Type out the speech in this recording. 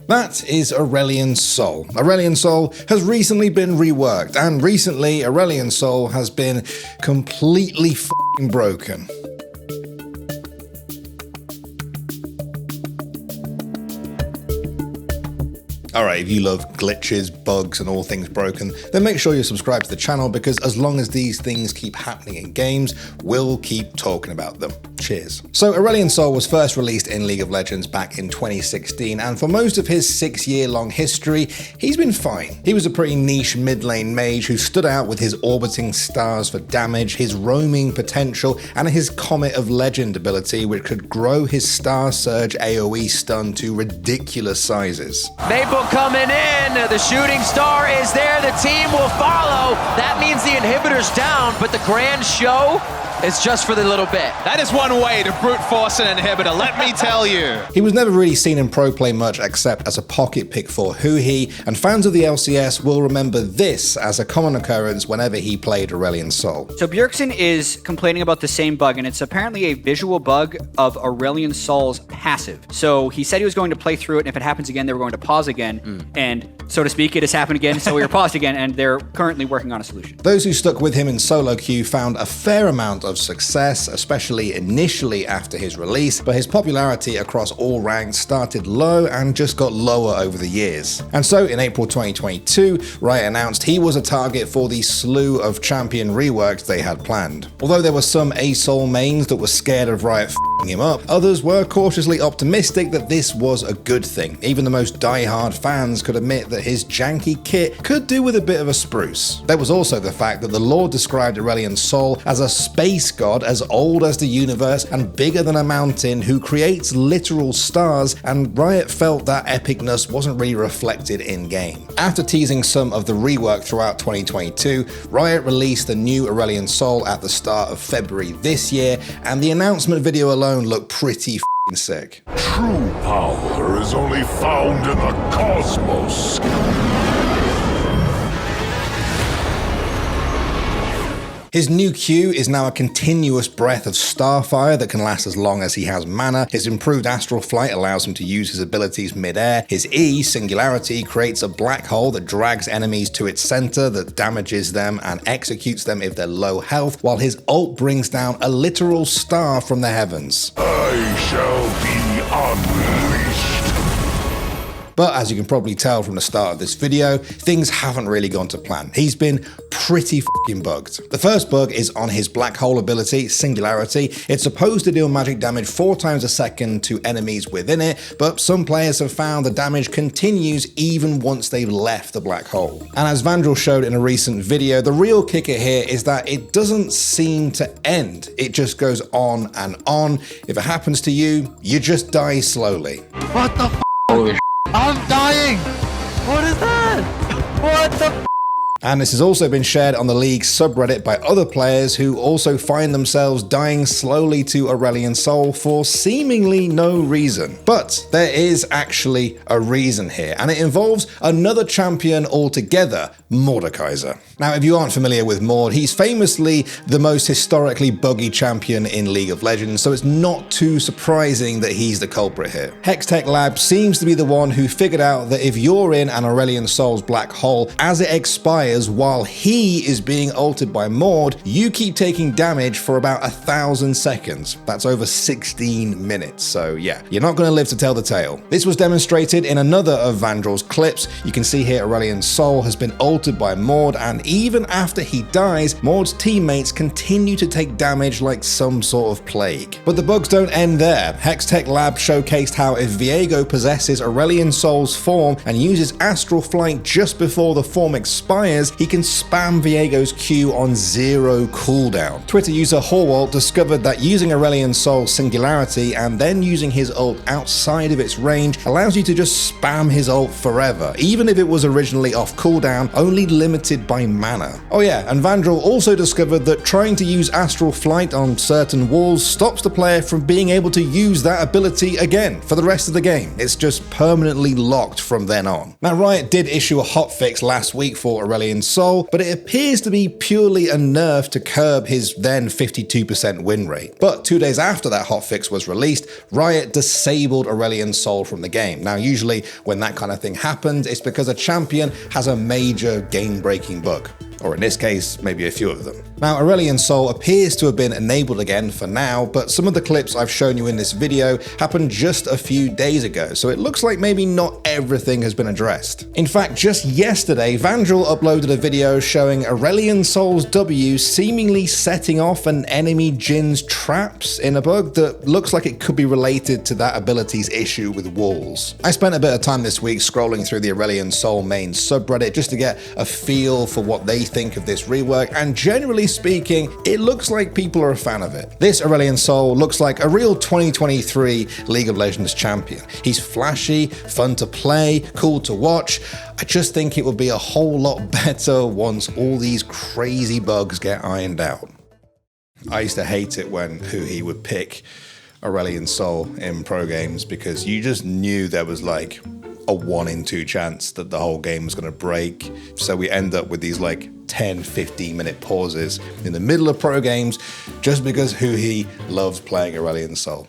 That is Aurelion Sol. Aurelion Sol has recently been reworked, and recently Aurelion Sol has been completely f***ing broken. Alright, if you love glitches, bugs, and all things broken, then make sure you subscribe to the channel, because as long as these things keep happening in games, we'll keep talking about them. Cheers. So Aurelion Sol was first released in League of Legends back in 2016, and for most of his 6-year-long history, he's been fine. He was a pretty niche mid-lane mage who stood out with his orbiting stars for damage, his roaming potential, and his Comet of Legend ability, which could grow his Star Surge AoE stun to ridiculous sizes. Maple coming in, the shooting star is there, the team will follow. That means the inhibitor's down, but the grand show is just for the little bit. That is one way to brute force an inhibitor, let me tell you. He was never really seen in pro play much except as a pocket pick for Huhi, and fans of the LCS will remember this as a common occurrence whenever he played Aurelion Sol. So Bjergsen is complaining about the same bug, and it's apparently a visual bug of Aurelion Sol's passive. So he said he was going to play through it, and if it happens again, they were going to pause again. And so to speak, it has happened again, so we were paused again, and they're currently working on a solution. Those who stuck with him in solo queue found a fair amount of success, especially initially after his release, but his popularity across all ranks started low and just got lower over the years. And so in April 2022, Riot announced he was a target for the slew of champion reworks they had planned. Although there were some A-Sol mains that were scared of Riot f***ing him up, others were cautiously optimistic that this was a good thing. Even the most die-hard fans could admit that his janky kit could do with a bit of a spruce. There was also the fact that the lore described Aurelion Sol as a space god as old as the universe and bigger than a mountain who creates literal stars, and Riot felt that epicness wasn't really reflected in-game. After teasing some of the rework throughout 2022, Riot released the new Aurelion Sol at the start of February this year, and the announcement video alone looked pretty f***ing sick. True power is only found in the cosmos. His new Q is now a continuous breath of starfire that can last as long as he has mana. His improved astral flight allows him to use his abilities mid-air. His E, Singularity, creates a black hole that drags enemies to its center that damages them and executes them if they're low health, while his ult brings down a literal star from the heavens. I shall be unleashed. But as you can probably tell from the start of this video, things haven't really gone to plan. He's been pretty f***ing bugged. The first bug is on his black hole ability, Singularity. It's supposed to deal magic damage 4 times a second to enemies within it, but some players have found the damage continues even once they've left the black hole. And as Vandral showed in a recent video, the real kicker here is that it doesn't seem to end. It just goes on and on. If it happens to you, you just die slowly. What the f***? Holy sh**. I'm dying! What is that? What the f***? And this has also been shared on the League's subreddit by other players who also find themselves dying slowly to Aurelion Sol for seemingly no reason. But there is actually a reason here, and it involves another champion altogether, Mordekaiser. Now, if you aren't familiar with Mord, he's famously the most historically buggy champion in League of Legends, so it's not too surprising that he's the culprit here. Hextech Labs seems to be the one who figured out that if you're in an Aurelion Sol's black hole, as it expires while he is being altered by Mord, you keep taking damage for about 1,000 seconds. That's over 16 minutes, so yeah, you're not going to live to tell the tale. This was demonstrated in another of Vandral's clips. You can see here Aurelion Sol has been altered by Mord, and even after he dies, Mord's teammates continue to take damage like some sort of plague. But the bugs don't end there. Hextech Lab showcased how if Viego possesses Aurelion Sol's form and uses Astral Flight just before the form expires, he can spam Viego's Q on 0 cooldown. Twitter user Horwalt discovered that using Aurelion Sol's Singularity and then using his ult outside of its range allows you to just spam his ult forever, even if it was originally off cooldown, only limited by mana. Oh yeah, and Vandral also discovered that trying to use Astral Flight on certain walls stops the player from being able to use that ability again for the rest of the game. It's just permanently locked from then on. Now, Riot did issue a hotfix last week for Aurelion Aurelion Sol, but it appears to be purely a nerf to curb his then 52% win rate. But 2 days after that hotfix was released, Riot disabled Aurelion Sol from the game. Now, usually when that kind of thing happens, it's because a champion has a major game-breaking bug. Or in this case, maybe a few of them. Now, Aurelion Sol appears to have been enabled again for now, but some of the clips I've shown you in this video happened just a few days ago, so it looks like maybe not everything has been addressed. In fact, just yesterday, Vandral uploaded a video showing Aurelion Sol's W seemingly setting off an enemy Jin's traps in a bug that looks like it could be related to that ability's issue with walls. I spent a bit of time this week scrolling through the Aurelion Sol main subreddit just to get a feel for what they think of this rework, and generally speaking, it looks like people are a fan of it. This Aurelion Sol looks like a real 2023 League of Legends champion. He's flashy, fun to play, cool to watch. I just think it would be a whole lot better once all these crazy bugs get ironed out. I used to hate it when he would pick Aurelion Sol in pro games because you just knew there was like a 1 in 2 chance that the whole game was going to break. So we end up with these like 10-15 minute pauses in the middle of pro games just because he loves playing Aurelion Sol.